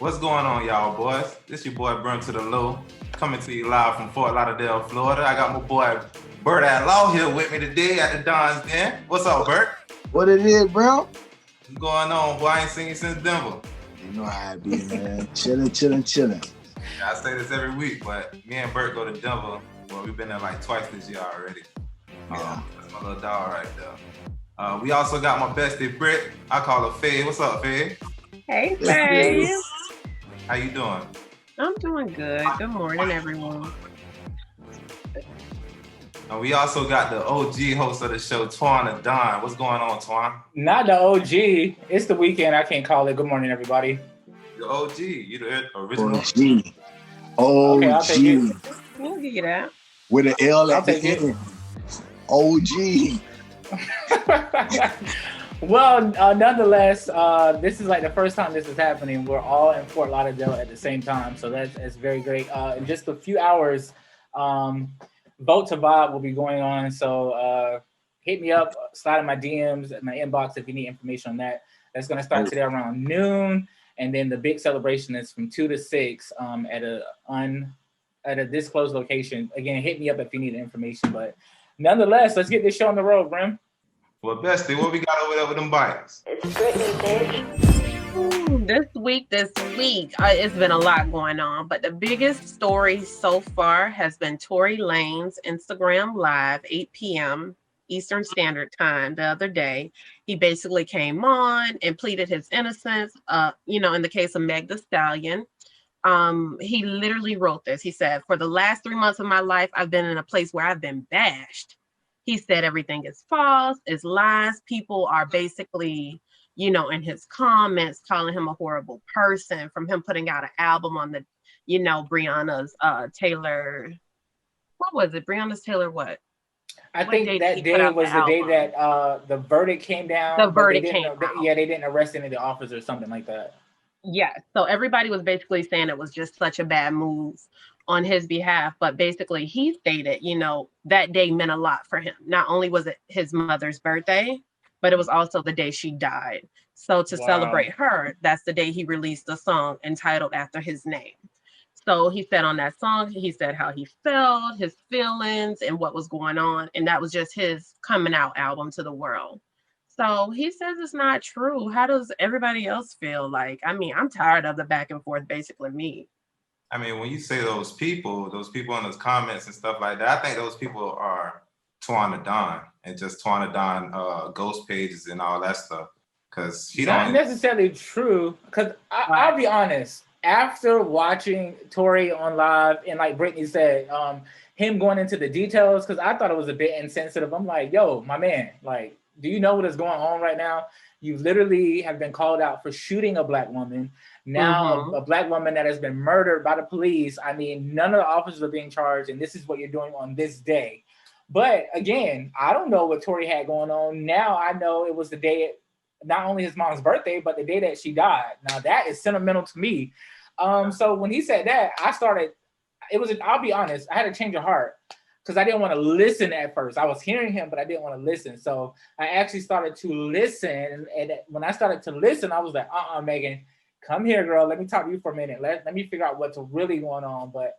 What's going on, y'all, boys? This your boy Burn to the Low, coming to you live from Fort Lauderdale, Florida. I got my boy Bert Law here with me today at the Don's Den. What's up, Bert? What it is, bro? What's going on, boy? I ain't seen you since Denver. You know how it be, man. Chilling. Yeah, I say this every week, but me and Bert go to Denver. Well, we've been there like twice this year already. Yeah. That's my little dog right there. We also got my bestie Britt. I call her Faye. What's up, Faye? Hey, Faye. How you doing? I'm doing good. Good morning, everyone. And we also got the OG host of the show, Twan Don. What's going on, Twan? Not the OG. It's the weekend. I can't call it. Good morning, everybody. The OG. You the original. OG. Okay, I'll take it. We'll give you that. With an L at the end. OG. Well, nonetheless, this is like the first time this is happening. We're all in Fort Lauderdale at the same time, so that's very great. In just a few hours, Vote to Vibe will be going on. So hit me up, slide in my DMs, my inbox if you need information on that. That's going to start today around noon, and then the big celebration is from 2 to 6 at a disclosed location. Again, hit me up if you need information. But nonetheless, let's get this show on the road, Brim. Well, bestie, what we got over there with them bikes? It's Brittany, bitch. This week, it's been a lot going on, but the biggest story so far has been Tory Lanez Instagram Live, 8 p.m. Eastern Standard Time the other day. He basically came on and pleaded his innocence, in the case of Meg Thee Stallion. He literally wrote this. He said, "For the last 3 months of my life, I've been in a place where I've been bashed." He said everything is false, is lies. People are basically, in his comments, calling him a horrible person from him putting out an album on the, Breonna's Taylor. What was it? Breonna's Taylor what? I think that day was the day that the verdict came down. The verdict came out. They didn't arrest any of the officers or something like that. Yeah, so everybody was basically saying it was just such a bad move on his behalf, but basically he stated, that day meant a lot for him. Not only was it his mother's birthday, but it was also the day she died. So to celebrate her, that's the day he released a song entitled after his name. So he said on that song, he said how he felt, his feelings, and what was going on. And that was just his coming out album to the world. So he says it's not true. How does everybody else feel? Like, I'm tired of the back and forth, basically me. I mean, when you say those people in those comments and stuff like that, I think those people are Twan Don and just Twan Don ghost pages and all that stuff. Because he not necessarily true. Because I'll be honest, after watching Tory on live and like Brittany said, him going into the details, because I thought it was a bit insensitive. I'm like, yo, my man, like, do you know what is going on right now? You literally have been called out for shooting a Black woman. Now, a Black woman that has been murdered by the police. I mean, none of the officers are being charged, and this is what you're doing on this day. But again, I don't know what Tory had going on. Now I know it was the day, not only his mom's birthday, but the day that she died. Now that is sentimental to me. So when he said that, I'll be honest, I had a change of heart. Because I didn't want to listen at first. I was hearing him, but I didn't want to listen. So I actually started to listen. And when I started to listen, I was like, Megan, come here, girl. Let me talk to you for a minute. Let me figure out what's really going on. But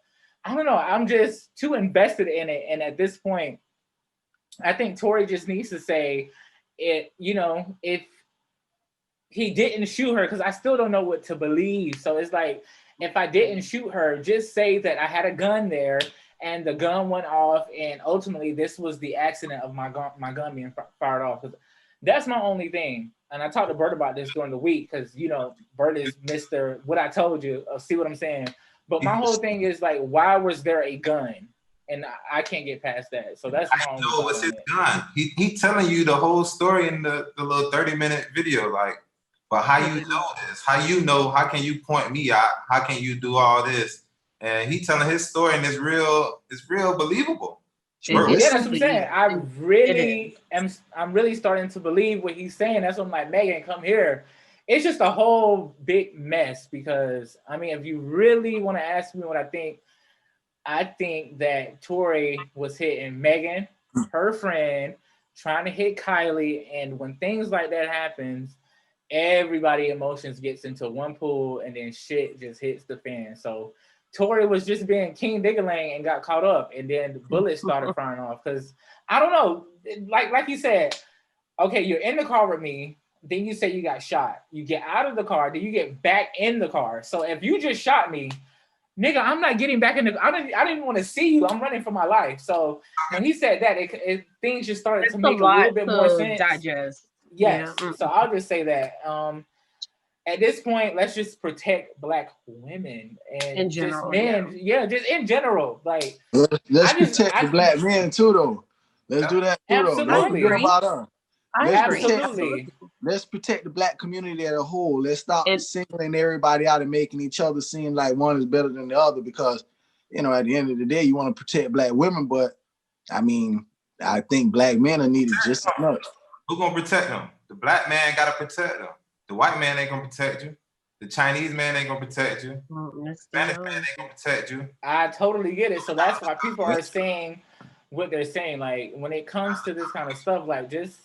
I don't know. I'm just too invested in it. And at this point, I think Tory just needs to say it, if he didn't shoot her, because I still don't know what to believe. So it's like, if I didn't shoot her, just say that I had a gun there and the gun went off, and ultimately this was the accident of my gun being fired off. That's my only thing. And I talked to Bert about this during the week because, Bert is Mr. What I told you. See what I'm saying? But my whole thing is like, why was there a gun? And I can't get past that. So that's my only thing. No, it's his gun. He telling you the whole story in the little 30-minute video. Like, but how you know this? How can you point me out? How can you do all this? And he telling his story, and it's real believable. Yeah, that's what I'm saying. I'm really starting to believe what he's saying. That's what I'm like, Megan, come here. It's just a whole big mess because, if you really want to ask me what I think that Tory was hitting Megan, her friend, trying to hit Kylie, and when things like that happens, everybody emotions gets into one pool and then shit just hits the fan. So Tory was just being King Diggling and got caught up, and then the bullets started firing off. Because I don't know, like you said, okay, you're in the car with me, then you say you got shot. You get out of the car, then you get back in the car. So if you just shot me, nigga, I'm not getting back in the. I didn't even want to see you. I'm running for my life. So when he said that, things just started to make a little bit more sense. Digest. Yes. Yeah. So I'll just say that. At this point, let's just protect Black women and In general, just men. Yeah, just in general. Like let's protect the Black men too, though. Let's do that too, though. Don't forget about us. Let's protect the Black community as a whole. Let's stop singling everybody out and making each other seem like one is better than the other, because, you know, at the end of the day, you want to protect Black women, but I mean, I think Black men are needed just as much. Who's gonna protect them? The Black man gotta protect them. The white man ain't gonna protect you. The Chinese man ain't gonna protect you. The Spanish man ain't gonna protect you. I totally get it. So that's why people are saying what they're saying. Like, when it comes to this kind of stuff, like, just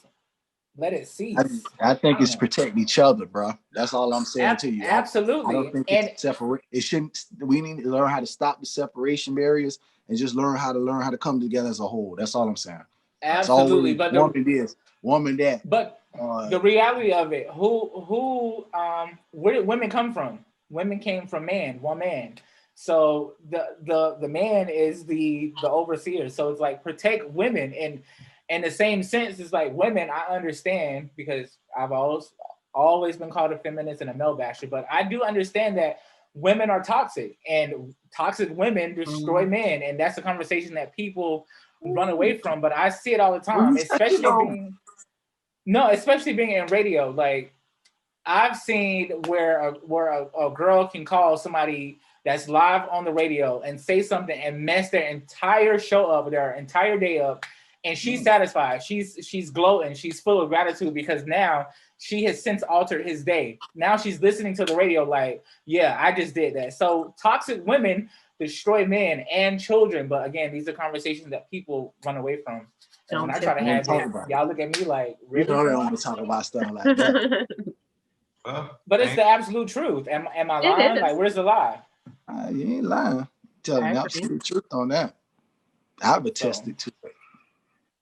let it cease. I think it's protect each other, bro. That's all I'm saying to you. Absolutely. I don't think it's separate. It shouldn't. We need to learn how to stop the separation barriers and just learn how to come together as a whole. That's all I'm saying. Absolutely. But woman that. But the reality of it, where did women come from? Women came from one man. So the man is the overseer. So it's like, protect women. And in the same sense, it's like, women, I understand, because I've always been called a feminist and a male basher, but I do understand that women are toxic, and toxic women destroy men. And that's a conversation that people run away from, but I see it all the time, especially being in radio. Like, I've seen where a girl can call somebody that's live on the radio and say something and mess their entire show up, their entire day up, and she's satisfied. She's gloating. She's full of gratitude because now she has since altered his day. Now she's listening to the radio like, yeah, I just did that. So toxic women destroy men and children. But again, these are conversations that people run away from. And when I try to have it, y'all look at me like, really? You know they don't want to talk about stuff like that. But it's the absolute truth. Am I lying? Like, where's the lie? You ain't lying. Telling the absolute truth on that. I've attested to it.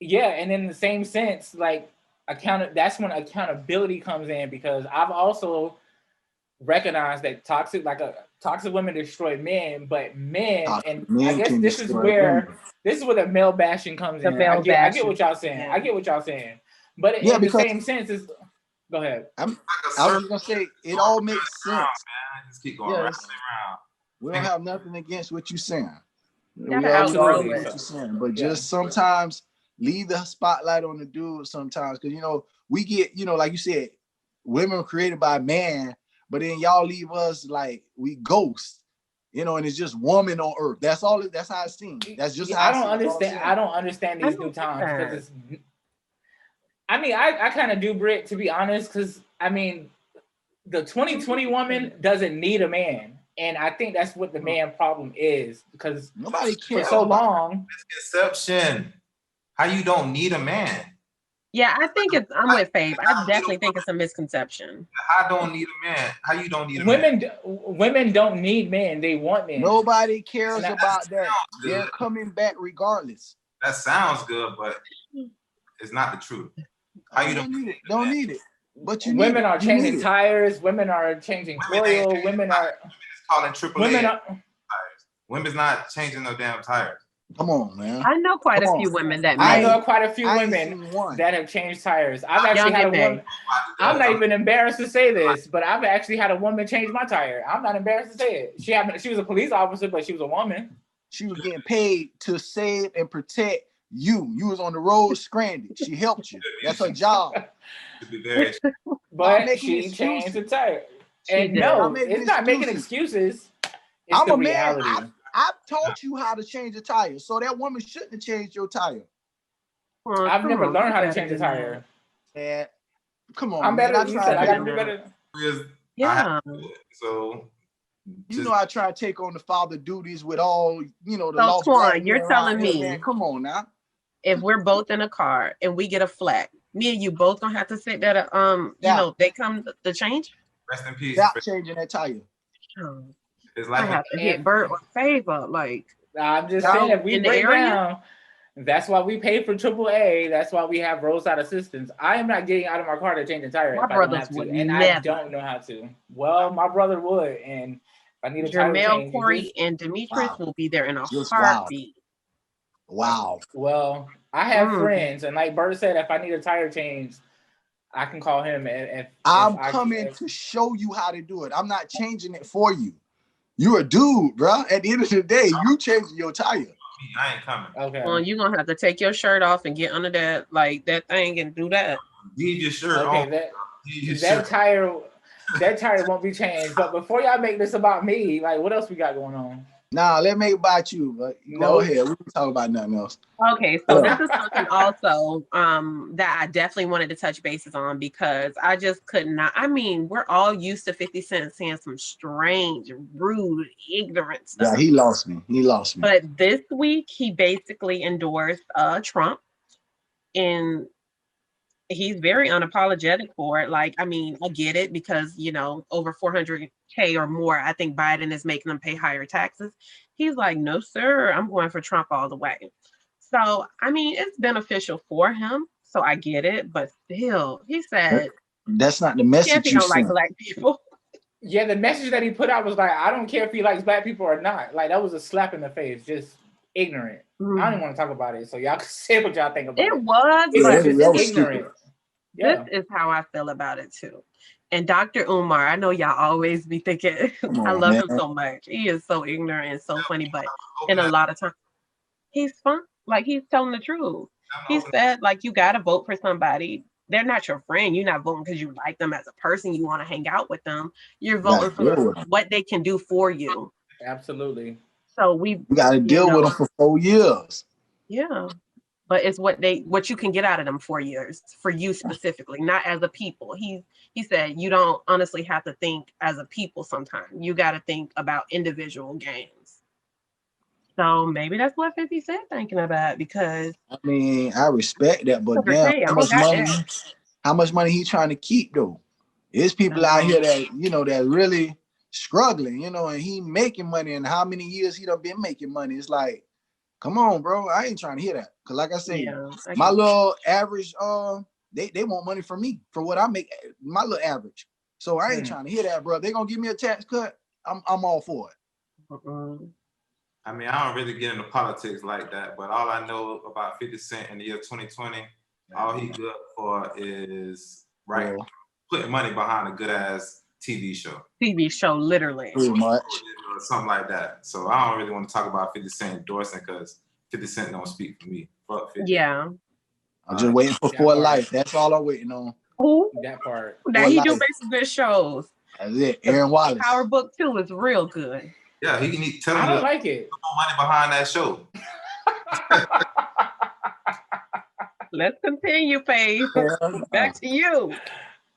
Yeah, and in the same sense, like, that's when accountability comes in, because I've also recognized that toxic women destroy men, but men, and I guess this is where the male bashing comes in. I get what y'all saying. Yeah. I get what y'all saying. But in the same sense, is go ahead. I was gonna say it all makes sense. Man. Just keep going around. We don't have nothing against what you're saying. But just sometimes leave the spotlight on the dude sometimes, because, you know, we get, you know, like you said, women were created by man, but then y'all leave us like we ghosts, you know, and it's just woman on earth. That's all. That's how it seems. That's just how I don't understand these new times, because it's. I mean, I kind of do, Britt, to be honest, because I mean, the 2020 woman doesn't need a man. And I think that's what the man problem is, because nobody cares for so long. Misconception. How you don't need a man? Yeah, I think I'm with Fabe. I definitely think it's a misconception. I don't need a man. How you don't need a man? Women don't need men. They want men. Nobody cares about that. They're coming back regardless. That sounds good, but it's not the truth. How you don't need it? Don't need it. But you women are changing tires. Women are changing oil. Women are calling AAA tires. Women's not changing no damn tires. Come on, man. I know quite a few women that have changed tires. I've actually had a woman. I'm not even embarrassed to say this, but I've actually had a woman change my tire. I'm not embarrassed to say it. She was a police officer, but she was a woman. She was getting paid to save and protect you. You was on the road stranded. She helped you. That's her job. But she changed the tire. And no, it's not making excuses. It's the reality. I've taught you how to change a tire, so that woman shouldn't have changed your tire. I've never learned how to change a tire. Yeah, come on. I'm better than you said. I gotta do better. Yeah. So you know, I try to take on the father duties with all, you know, the lost. Twan, you're telling me, come on now. If we're both in a car and we get a flat, me and you both gonna have to sit there to you Yeah. know, they come to change. Rest in peace. Without changing that tire. His I life. have to hit Bert or Favor, like I'm just y'all saying, if we in the break area? down, that's why we pay for AAA. That's why we have roadside assistance. I am not getting out of my car to change the tire My if I don't brothers have would to, and I never. don't know how to. Well, my brother would, and if I need a tire Jermel, change, Corey, and Demetrius Wow. will be there in a Just wow. heartbeat. Wow. well, I have friends, and like Bert said, if I need a tire change, I can call him. If I'm coming to show you how to do it. I'm not changing it for you. You a dude, bro. At the end of the day, you changing your tire. I ain't coming. Okay. Well, you're gonna have to take your shirt off and get under that that thing and do that. Leave your shirt Okay, on. that tire won't be changed. But before y'all make this about me, like what else we got going on? Nah, let's make it about you. But go ahead. We can talk about nothing else. Okay, so this is something also that I definitely wanted to touch bases on because I just could not. I mean, we're all used to 50 Cent saying some strange, rude, ignorant stuff. Yeah, he lost me. But this week he basically endorsed Trump, and he's very unapologetic for it. Like, I mean, I get it because, you know, over 400K or more, I think Biden is making them pay higher taxes. He's like, no, sir, I'm going for Trump all the way. So, I mean, it's beneficial for him. So I get it. But still, he said, that's not the message he you don't like sent. black people. Yeah, the message that he put out was like, I don't care if he likes black people or not. Like, that was a slap in the face. Just ignorant. I don't even want to talk about it. So y'all can say what y'all think about it. It was, but but it's ignorant. This is how I feel about it too. And Dr. Umar, I know y'all always be thinking, I love him so much. He is so ignorant and so funny, but in a lot of times, he's fun. Like, he's telling the truth. He said, like, you got to vote for somebody. They're not your friend. You're not voting because you like them as a person. You want to hang out with them. You're voting for what they can do for you. Absolutely. So we got to deal with them for 4 years. Yeah. But it's what you can get out of them 4 years for you specifically, not as a people. He said you don't honestly have to think as a people sometimes. You got to think about individual gains. So maybe that's what 50 Cent thinking about because I mean, I respect that, but damn, how much money he trying to keep though? There's people out here that, you know, that really struggling, you know, and he making money, and how many years he done been making money. It's like, come on, bro. I ain't trying to hear that. Cause like I say, my little average, they want money from me for what I make, my little average. So I ain't trying to hear that, bro. They gonna give me a tax cut. I'm all for it. I mean, I don't really get into politics like that, but all I know about 50 Cent in the year 2020, all he good for is putting money behind a good ass TV show. TV show, literally. Pretty much. Or something like that. So I don't really want to talk about 50 Cent endorsing because 50 Cent don't speak for me. Fuck 50. Yeah. I'm just waiting for life. That's all I'm waiting on. Ooh, that part. Now he do make some good shows. That's it. Aaron Wallace. Power Book 2 is real good. Yeah, he can tell him I don't like it. Put more money behind that show. Let's continue, Faith. Back to you.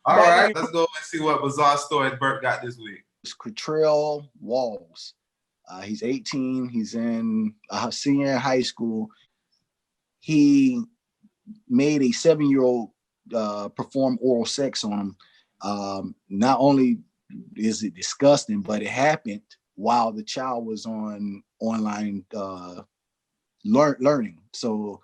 All right, let's go and see what bizarre story Bert got this week. It's Cottrell Walls. He's 18. He's in a senior in high school. He made a 7-year-old perform oral sex on him. Not only is it disgusting, but it happened while the child was on online learning. So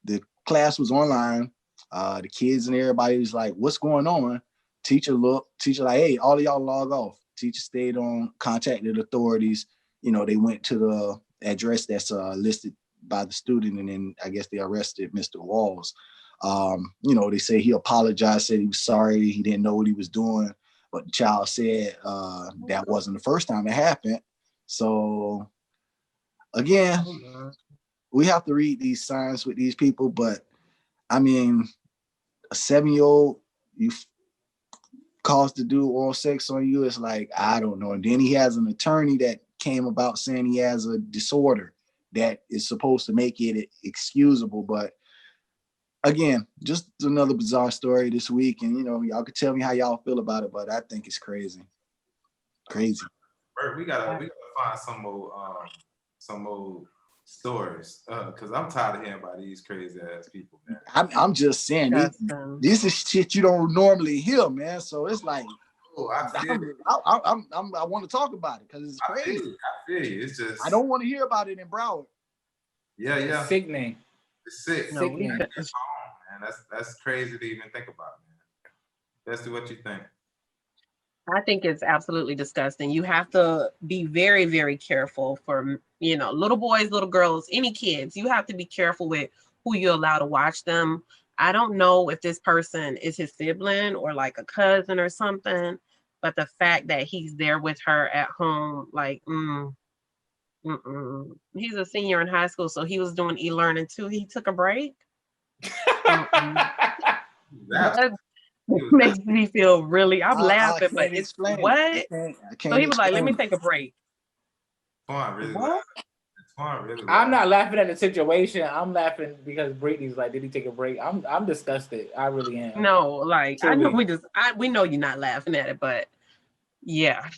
the class was online. The kids and everybody was like, what's going on? Teacher like, hey, all of y'all log off. Teacher stayed on, contacted authorities. You know, they went to the address that's listed by the student, and then I guess they arrested Mr. Walls. You know, they say he apologized, said he was sorry, he didn't know what he was doing, but the child said that wasn't the first time it happened. So again, we have to read these signs with these people, but I mean, a 7-year-old, you caused to do oral sex on you, it's like, I don't know. And then he has an attorney that came about saying he has a disorder that is supposed to make it excusable. But again, just another bizarre story this week. And, you know, y'all could tell me how y'all feel about it, but I think it's crazy. Crazy. Bert, we gotta find some more stories, because I'm tired of hearing about these crazy ass people, man. I'm just saying, Disgusting. this is shit you don't normally hear, man. So it's like, Oh, I feel it. I want to talk about it because it's I feel crazy. you. I feel you. It's just I don't want to hear about it in Broward. yeah. It's sickening. It's sick. No, we Sickening. could- Man, that's crazy to even think about, man. That's what you think. I think it's absolutely disgusting. You have to be very, very careful for, little boys, little girls, any kids. You have to be careful with who you allow to watch them. I don't know if this person is his sibling or like a cousin or something, but the fact that he's there with her at home, like, he's a senior in high school, so he was doing e-learning too. He took a break. That makes me feel really. I'm laughing, but can't it's explain what? I can't So he was like, "Let me explain take a break." Twan really What? laughing. Twan really I'm laughing. not laughing at the situation. I'm laughing because Brittany's like, did he take a break? I'm disgusted. I really am. No, like I know Truly. we know you're not laughing at it, but yeah.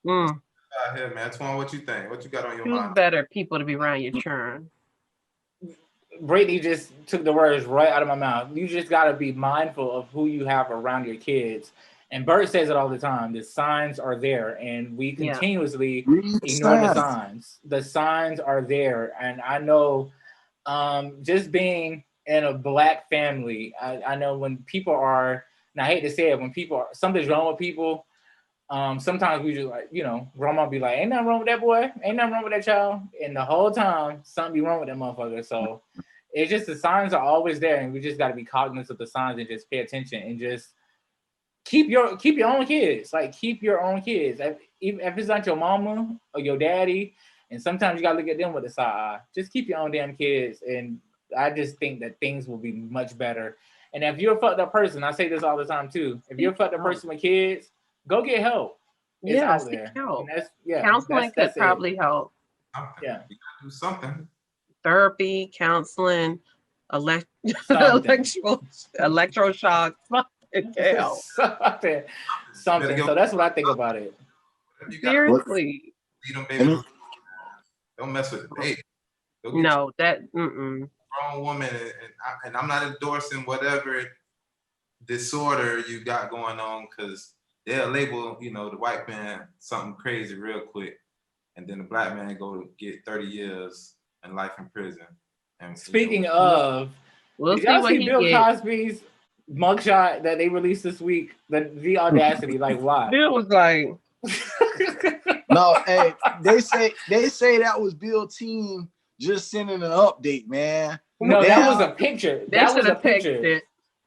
Out here, man. Twan, what you think? What you got on your Choose mind? better people to be around your churn. Brittany just took the words right out of my mouth. You just got to be mindful of who you have around your kids. And Bert says it all the time. The signs are there, and we Yeah. continuously Read ignore the signs. signs. The signs are there, and I know, just being in a Black family, I know when people are, and I hate to say it, when people are, something's wrong with people. Sometimes we just like, grandma be like, ain't nothing wrong with that boy, ain't nothing wrong with that child, and the whole time something be wrong with that motherfucker. So it's just the signs are always there, and we just got to be cognizant of the signs and just pay attention and just keep your own kids. Like, keep your own kids. Even if it's not your mama or your daddy, and sometimes you gotta look at them with a side eye. Just keep your own damn kids, and I just think that things will be much better. And if you're a fucked up person, I say this all the time too. If you're a fucked up person with kids, go get help. It's Yeah, out seek there. help. And Counseling could that's probably help. Something. Yeah. You gotta do something. Therapy, counseling, Something. electroshock, something can help. Something. So that's what I think about it. You got Seriously. see them babies. Don't mess with the baby. Go get No, that a grown woman, and I'm not endorsing whatever disorder you got going on, because they'll label, the white man something crazy real quick, and then the Black man go to get 30 years and life in prison. And Speaking of, we'll did see y'all what see he Bill gets. Cosby's mugshot that they released this week? The audacity, like, why? Bill was like, No, hey, they say that was Bill team just sending an update, man. No, They that was a picture. they That was should a have picture. texted.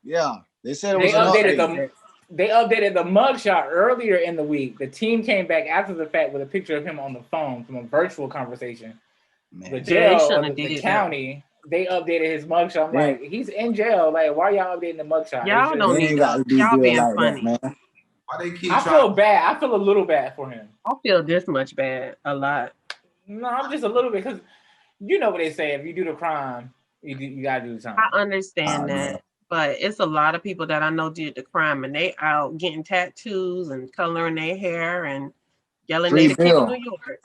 Yeah, they said it They was an updated update. They updated the mugshot earlier in the week. The team came back after the fact with a picture of him on the phone from a virtual conversation. Man. The They jail, shouldn't or have the did county, they updated his mugshot. I'm Yeah. like, he's in jail. Like, why y'all updating the mugshot? Y'all don't They need ain't got to do y'all Bill being like funny. that, man. Why they keep I trying? feel bad. I feel a little bad for him. I feel this much bad a lot. No, I'm just a little bit, because you know what they say: if you do the crime, you gotta do the time. I understand that, man. but it's a lot of people that I know did the crime, and they out getting tattoos and coloring their hair and yelling Free they the king of Bill. New York.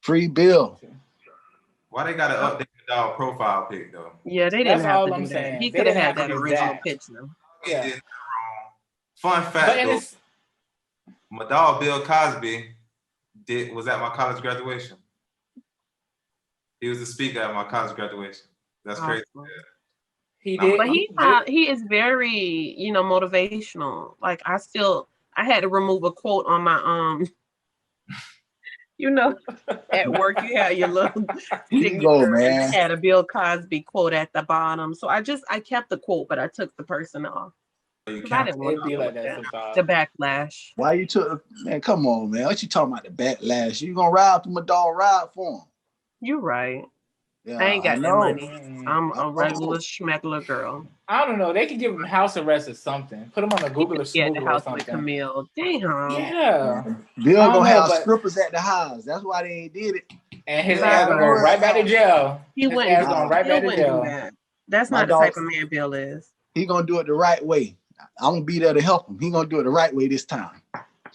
Free Bill. Why they gotta update the dog profile pic though? Yeah, they didn't That's have all to I'm do that. saying. He They could have didn't had have that to do original that. picture. He Yeah. did nothing wrong. Fun But fact and though, it's my dog Bill Cosby was at my college graduation. He was the speaker at my college graduation. That's crazy. Awesome. he No, did. But he is very, motivational. Like I had to remove a quote on my at work you had your little Here you go, signature and man. it had a Bill Cosby quote at the bottom. So I kept the quote, but I took the person off. You Because I can't. didn't want It'd to be deal like with that that. sometimes. The backlash. Why you took, man? Come on, man. What you talking about? The backlash? You gonna ride for my dog? Ride for him. You're right. Yeah, I ain't got that know. money. Mm. I'm I a know. regular schmeckler girl. I don't know. They could give him house arrest or something. Put him on a Google or Yeah, the Smoogle or house with something. Camille. Damn. Yeah. Bill I don't gonna know, have but- strippers at the house. That's why they ain't did it. And his Yeah, ass gonna go right. right back to jail. He His wouldn't. ass going right Bill back to wouldn't do jail. that. That's My not the dog- type of man Bill is. He gonna do it the right way. I'm gonna be there to help him. He gonna do it the right way this time.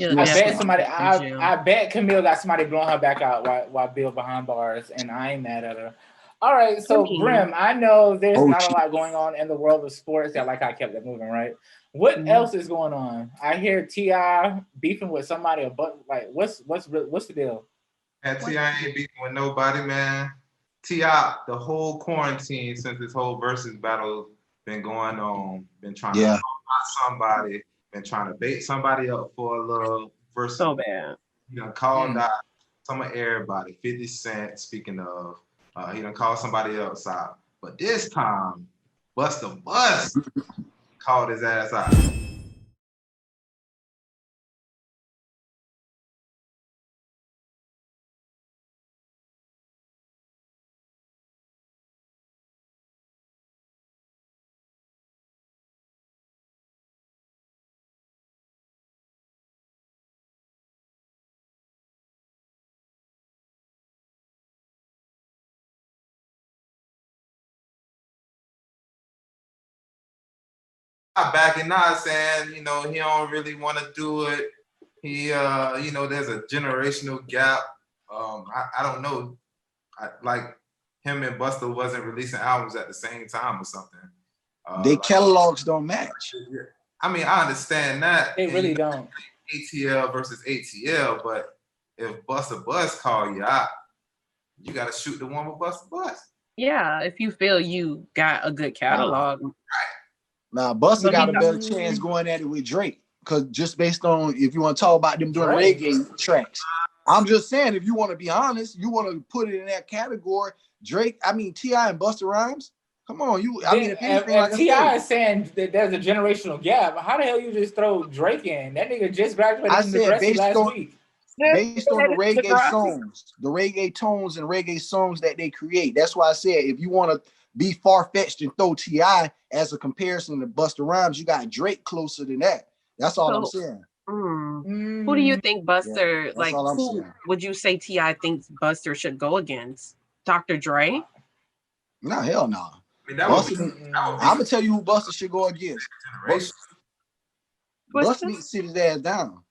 He'll I definitely bet somebody. be in jail. I bet Camille got somebody blowing her back out while Bill behind bars, and I ain't mad at her. All right, so Brim, I know there's not a lot going on in the world of sports. I like how I kept it moving, right? What else is going on? I hear T.I. beefing with somebody, but like, what's the deal? T.I. ain't beefing with nobody, man. T.I. the whole quarantine since this whole versus battle been going on, been trying to talk about somebody, been trying to bait somebody up for a little versus. So bad. He done called out some of everybody. 50 Cent, speaking of, he done called somebody else out. But this time, Busta Bus called his ass out. Backing not saying, he don't really want to do it. He, there's a generational gap. I don't know. Like him and Busta wasn't releasing albums at the same time or something. They catalogs don't match. I mean, I understand that. They really don't. ATL versus ATL, but if Busta Bus call you out, you got to shoot the one with Busta Bus. Yeah, if you feel you got a good catalog. Right. Now, Busta got a better chance going at it with Drake, because just based on if you want to talk about them doing reggae tracks, I'm just saying, if you want to be honest, you want to put it in that category. Drake, T.I. and Busta Rhymes. Come on, if T.I. is saying that there's a generational gap, how the hell you just throw Drake in? That nigga just graduated from the University last week. Based on the reggae songs, the reggae tones and reggae songs that they create. That's why I said, if you want to be far-fetched and throw T.I. as a comparison to Busta Rhymes, you got Drake closer than that. That's all I'm saying. Who do you think Buster, who would you say T.I. thinks Buster should go against? Dr. Dre? No, hell no. I'm gonna tell you who Buster should go against. Buster needs to sit his ass down.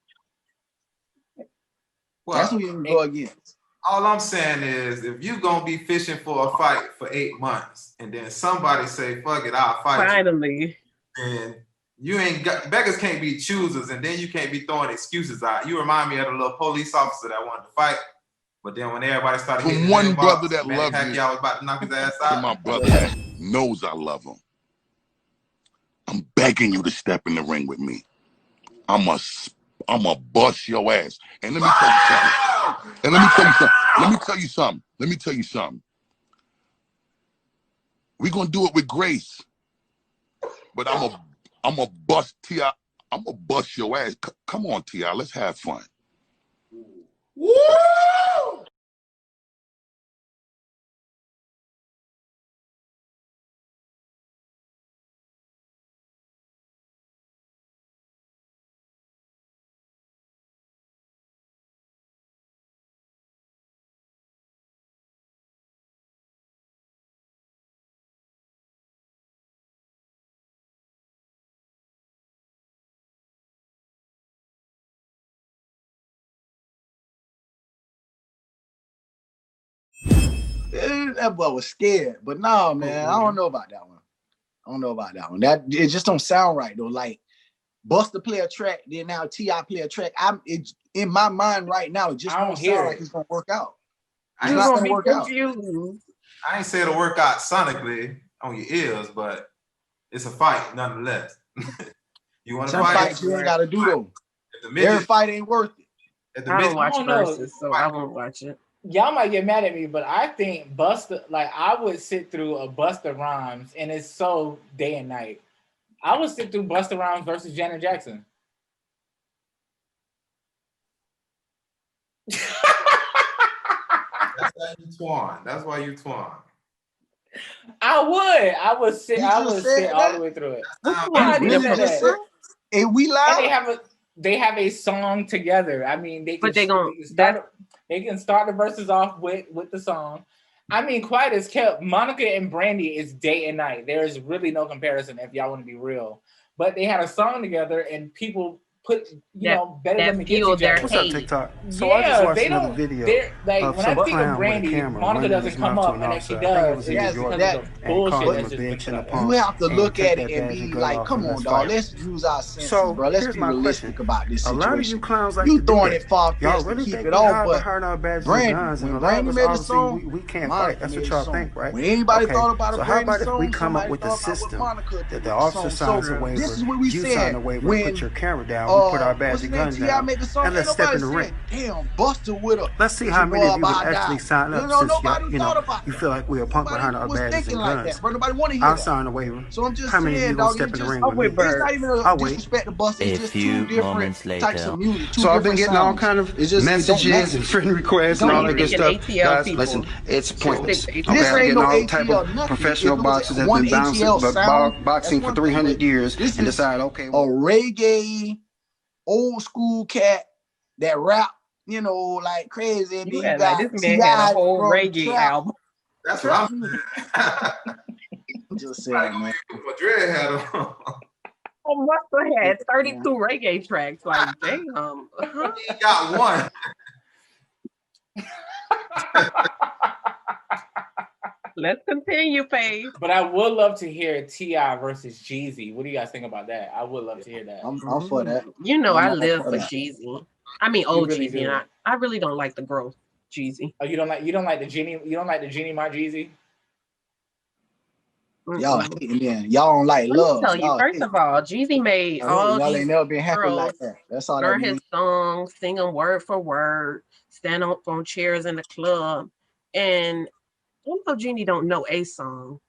Well, that's who you can go against. All I'm saying is, if you're gonna be fishing for a fight for 8 months, and then somebody say, "Fuck it, I'll fight." Finally, and you ain't got, beggars can't be choosers, and then you can't be throwing excuses out. You remind me of the little police officer that wanted to fight, but then when everybody started hitting from one brother that loves me, I was about to knock his ass out. To my brother that knows I love him, I'm begging you to step in the ring with me. I'm a bust your ass. And let me tell you something. Let me tell you something. We're gonna do it with grace. But I'm a bust T.I. I'm gonna bust your ass. Come on, T.I. Let's have fun. Woo! That boy was scared, but no, man, I don't know about that one. That it just don't sound right though. Like Busta play a track, then now T.I. play a track. It's in my mind right now. It just don't sound like it's gonna work out. It's not gonna work out. I ain't say it'll work out sonically on your ears, but it's a fight nonetheless. You want to fight? Some fights you ain't gotta do though. Every fight ain't worth it. I don't watch versus, so I won't watch it. Y'all might get mad at me, but I think Busta, like I would sit through a Busta Rhymes, and it's so day and night. I would sit through Busta Rhymes versus Janet Jackson. That's why you twine. I would sit all the way through it. And we live. And they have a song together. I mean, they can start the verses off with the song. I mean, quiet as kept. Monica and Brandy is day and night. There is really no comparison if y'all want to be real. But they had a song together, and people put, you That- know, better that them against fuel each their other. What's up, hate. TikTok? So I just Yeah, watched they another don't. video They're like of when some I speak of clown with a Brandy, camera Monica running doesn't his come mouth to up, an and if she officer. I think it does, was it's in New just Yes, York, because of the that, and called bullshit him but a that's just been bitch put and a out you there. punk have to and look take at it that and badge and be gun like, off come and on, let's dog. fight. Let's use our senses, So bro. Let's here's be my question. realistic about this A lot of you situation. clowns like You to do throwing that. it far Y'all fetched to really keep think it we off, hide but behind our badges and Brandy, guns, and when a lot of Brandy us made a obviously song, we can't Monica fight. That's made what a y'all song. think, right? When anybody Okay. thought about a So how Brandy about if we song, come up somebody with a thought about what system Monica that did the with the officer song. signs So a waiver, this is what we you sign said a waiver, put when your camera down, we put our badge what's his and name? guns T.I. down, made the song. and Ain't let's step nobody in the ring. said, damn, Buster Let's see with how your many boy of you would about actually die. sign You up know, since y'all, nobody you know, thought about you that. feel like we're a punk Nobody behind our was badges thinking and like guns. that, bro. Nobody want to hear I'll that. sign a waiver. So I'm just How many of saying, you gonna dog, step it's in the just ring I'm with me? with it's Bert. not even a I'll wait. disrespect to Buster. It's A just few two different moments types later. of music, two So I've been different getting all sounds. kind of It's just it don't messages and match. friend requests and Don't all that He's good match. picking stuff. ATL Guys, people. listen, it's Should pointless. stick to Okay, This I'm ATL. ain't getting no all type of ATL nothing. professional If it was boxers that's one been bouncing, ATL sound, that's boxing for one thing. 300 But years this and is decide, okay, a reggae old school cat that rap, you know, like crazy. And then You you act like got this man had a T.I. whole from reggae trap. album. That's what Trap I'm music. saying. I'm just Somebody saying, gonna man. use my dread hat on. Oh, Buster had Yeah. 32 reggae tracks. Like, damn. Huh? He got one. Let's continue, Faith. But I would love to hear T.I. versus Jeezy. What do you guys think about that? I would love to hear that. I'm for that. You know, I'm I all live for for that. Jeezy. I mean, You old really Jeezy. do. And I really don't like the growth Jeezy. Oh, you don't like the Genie my Jeezy? Y'all hating then. Y'all don't like Let me love. tell you, Y'all first hate. of all, Jeezy made all Y'all these ain't never been happy girls like that. That's all that learn his means. songs, sing them word for word, stand up on chairs in the club. And I know Jeannie don't know a song.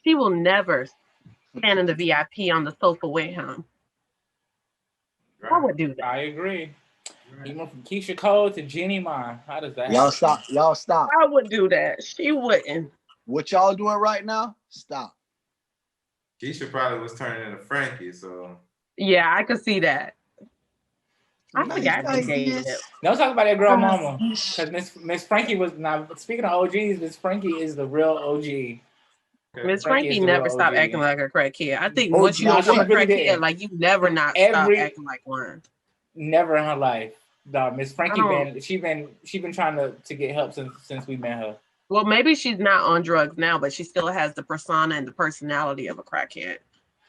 She will never stand in the VIP on the sofa with him. I would do that. I agree. He went from Keisha Cole to Jeannie Mai. How does that Y'all happen? stop. Y'all stop. I would do that. She wouldn't. What y'all doing right now? Stop. Keisha probably was turning into Frankie, so Yeah, I could see that. I Like forgot they dated. this. Don't talk about that girl mama. Because Miss Frankie was now speaking of OGs, Miss Frankie is the real OG. Miss Frankie Frankie is the never real stopped OG. acting like a crackhead. I think OG once you Nah, become a she really crackhead, didn't. like you never not stop Every- acting like one. Never in her life. Dog, Miss Frankie I don't- she been trying to get help since we met her. Well, maybe she's not on drugs now, but she still has the persona and the personality of a crackhead.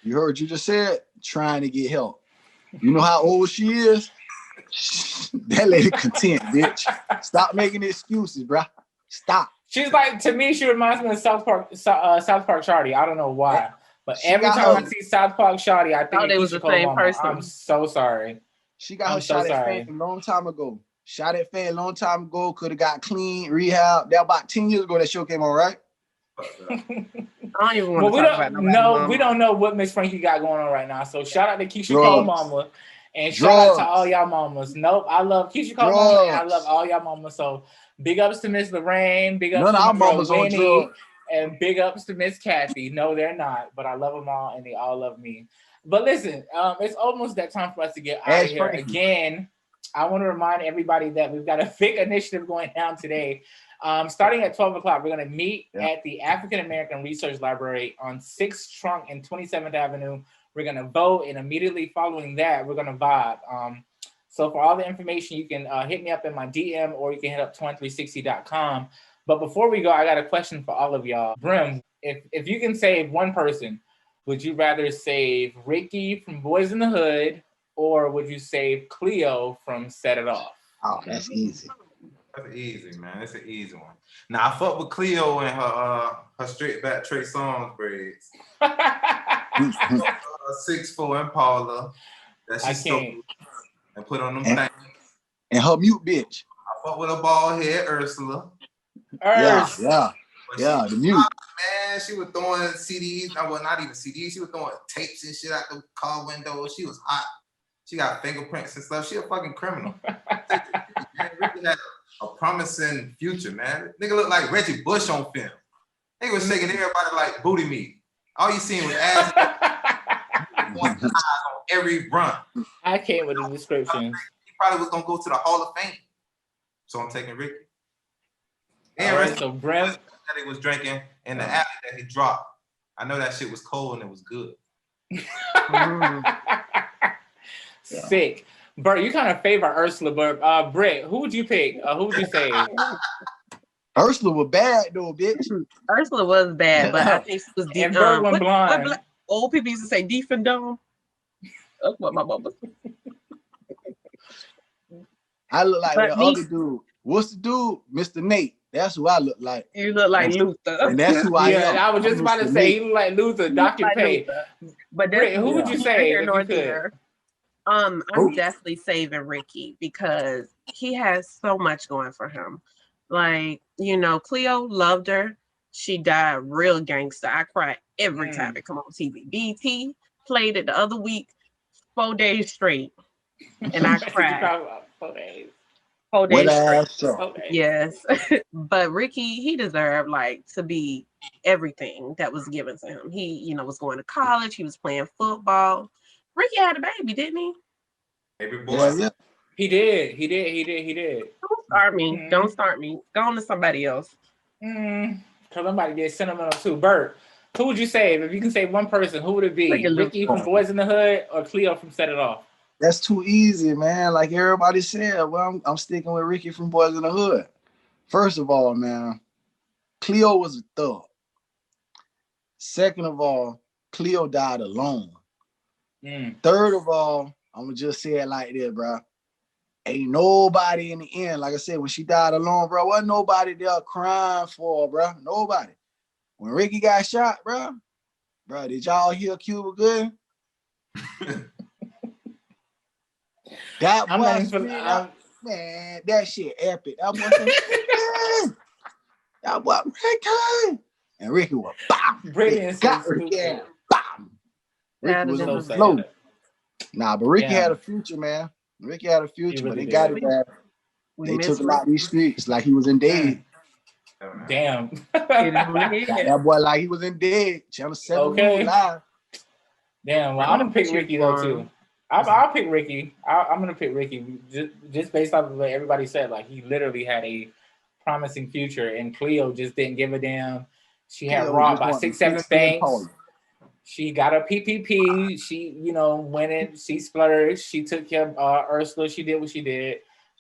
You heard what you just said? Trying to get help. You know how old she is? That lady content, bitch. Stop making excuses, bruh. Stop. She's like, to me, she reminds me of South Park Shawty. I don't know why, but She every got time her- I see South Park Shawty, I think Thought of they was Keisha the Cole same mama. person. I'm so sorry. She got I'm her so shot at sorry. fame a long time ago. Shot at fame a long time ago. Could have got clean, rehab. That about 10 years ago that show came on, right? I don't even want Well, to we talk about don't nobody know. mama. We don't know what Miss Frankie got going on right now. So shout out to Keisha Drugs. Cole mama, and shout out to Drugs. all y'all mamas. Nope, I love Keisha Cole mama, and I Drugs. love all y'all mamas. So big ups to Miss Lorraine, big ups None to of our my girl mamas on Winnie, drugs. and big ups to Miss Kathy. No, they're not, but I love them all, and they all love me. But listen, it's almost that time for us to get out of Ask here. Frankie. Again, I want to remind everybody that we've got a big initiative going down today. Starting at 12 o'clock, we're going to meet at the African American Research Library on 6th Trunk and 27th Avenue. We're going to vote, and immediately following that, we're going to vibe. So for all the information, you can hit me up in my DM, or you can hit up 2360.com. But before we go, I got a question for all of y'all. Brim, if you can save one person, would you rather save Ricky from Boys in the Hood, or would you save Cleo from Set It Off? Oh, that's easy. that's easy, man. That's an easy one. Now I fuck with Cleo and her straight back Trey Songz braids. 6'4" Impala that I she stole can't. and put on them And- things. And her mute bitch. I fuck with a bald head Ursula. Yeah, Urs. yeah, But yeah. she, The mute. man, she was throwing CDs. Well, not even CDs. She was throwing tapes and shit out the car window. She was hot. She got fingerprints and stuff. She a fucking criminal. Man, Ricky had a promising future, man. Nigga looked like Reggie Bush on film. Nigga was shaking everybody like booty meat. All you seen was ass on every run. I can't with the descriptions. He probably was gonna go to the Hall of Fame. So I'm taking Ricky. And All right, rest so Brim, that he was drinking in the alley that he dropped. I know that shit was cold and it was good. Sick. Bert, you kind of favor Ursula, but Britt, who would you pick? Who would you say? Ursula was bad though, bitch. Ursula was bad, but I think she was deep. And Bert went blind. Old people used to say deep and dumb. That's what my mama said. I look like the other dude. What's the dude? Mr. Nate. That's who I look like. You look like Luther. And that's who I am. I was just about to say, he look like Luther, Dr. Pay. But Britt, who would you say if you could? I'm definitely saving Ricky because he has so much going for him. Like, you know, Cleo loved her. She died real gangster. I cry every time it come on TV. BT played it the other week, 4 days straight. And I cried. 4 days. 4 days straight. Okay. Yes. But Ricky, he deserved like to be everything that was given to him. He, you know, was going to college. He was playing football. Ricky had a baby, didn't he? Baby boy. Yeah. He did. Don't start me. Don't start me. Go on to somebody else. Because I'm about to get sentimental too. Bert, who would you save? If you can save one person, who would it be? Ricky from Boys in the Hood or Cleo from Set It Off? That's too easy, man. Like everybody said, well, I'm sticking with Ricky from Boys in the Hood. First of all, man, Cleo was a thug. Second of all, Cleo died alone. Third of all, I'm gonna just say it like this, bro. Ain't nobody in the end, like I said, when she died alone, bro, wasn't nobody there crying for her, bro. Nobody. When Ricky got shot, bro, did y'all hear Cuba Good? That boy, man, that shit epic. That boy, that boy, Ricky. And Ricky was bam. Got Ricky, bam. Ricky was on the floor. Nah, but Ricky had a future, man. Ricky had a future, but they got it bad. They took him out these streets like he was in dead. Damn. That boy like he was in dead. Channel 7 live. Damn, well, I'm gonna pick Ricky though too. I'll pick Ricky. I'm gonna pick Ricky just based off of what everybody said. Like he literally had a promising future, and Cleo just didn't give a damn. She had robbed by 6-7 banks. She got a PPP. She, you know, went in. She splurged. She took care of Ursula. She did what she did.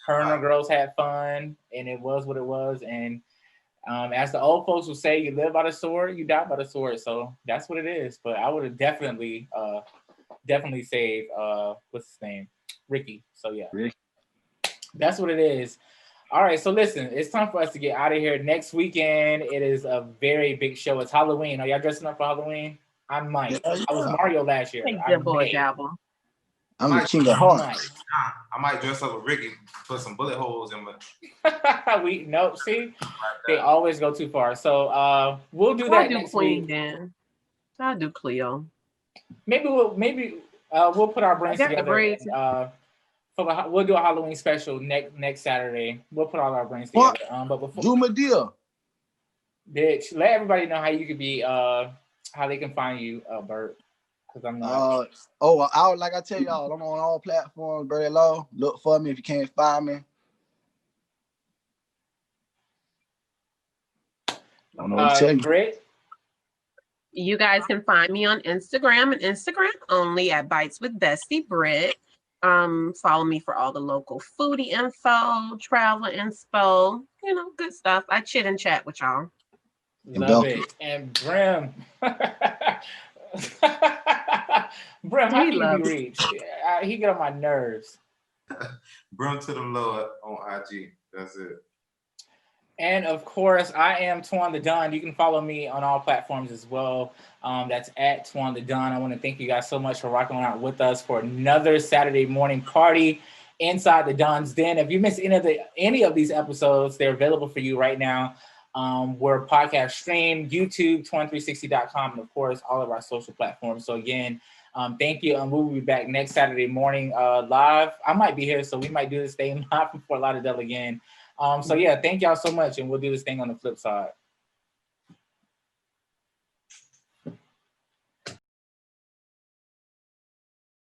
Her and her girls had fun, and it was what it was. And as the old folks would say, you live by the sword, you die by the sword. So that's what it is. But I would have definitely saved what's his name, Ricky. So yeah, that's what it is. All right, so listen, it's time for us to get out of here. Next weekend, it is a very big show. It's Halloween. Are y'all dressing up for Halloween? I might. I was Mario last year. I'm the King of Hearts. I might dress up with Ricky, put some bullet holes in my. See, they always go too far. So we'll do that next week. Then I'll do Cleo. Maybe we'll put our brains together. We'll do a Halloween special next Saturday. We'll put all our brains together. But before do my deal, bitch, let everybody know how you could be. How they can find you, Bert. Because I'm not. Like I tell y'all, I'm on all platforms. Very low. Look for me if you can't find me. I don't know what to tell you. Britt? You guys can find me on Instagram and Instagram only at Bites with Bestie Britt. Follow me for all the local foodie info, travel info, you know, good stuff. I chit and chat with y'all. Love it. And Brim. Brim, how can you be reached? He get on my nerves. Brim to the Lord on IG. That's it. And of course, I am Twan the Don. You can follow me on all platforms as well. That's at Twan the Don. I want to thank you guys so much for rocking out with us for another Saturday morning party inside the Don's Den. If you missed any of these episodes, they're available for you right now. We're podcast stream, YouTube, twan360.com, and of course, all of our social platforms. So again, thank you. And we'll be back next Saturday morning live. I might be here, so we might do this thing live from Fort Lauderdale again. So yeah, thank y'all so much, and we'll do this thing on the flip side.